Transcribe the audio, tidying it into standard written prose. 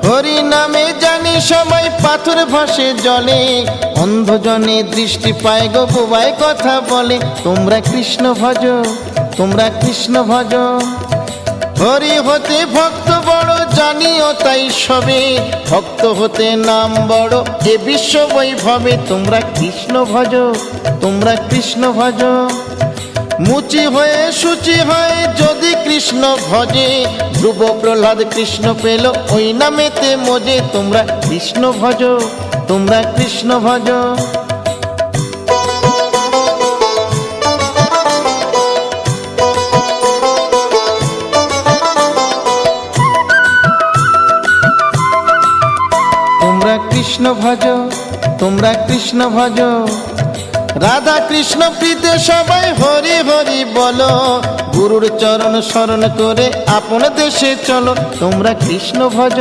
হরি নামে জানি সবাই পাথর ভাসে জলে, অন্ধজনে দৃষ্টি পায় গো বোবায় কথা বলে। তোমরা কৃষ্ণ ভজ, তোমরা কৃষ্ণ ভজ। হরি হতে ভক্ত বড় জানিও তাই সবে, ভক্ত হতে নাম বড় এ বিশ্ব বৈভবে। তোমরা কৃষ্ণ ভজ, তোমরা কৃষ্ণ ভজ। মুচি হয়ে সূচি হয় যদি কৃষ্ণ ভজে, ধ্রুব প্রহ্লাদ কৃষ্ণ পেল ওই নামেতে মজে। তোমরা কৃষ্ণ ভজ, তোমরা কৃষ্ণ ভজ। তোমরা কৃষ্ণ ভজ, তোমরা কৃষ্ণ ভজ। রাধা কৃষ্ণ প্রীতে সবাই হরি হরি বলো, গুরুর চরণ শরণ করে আপন দেশে চলো। তোমরা কৃষ্ণ ভজ,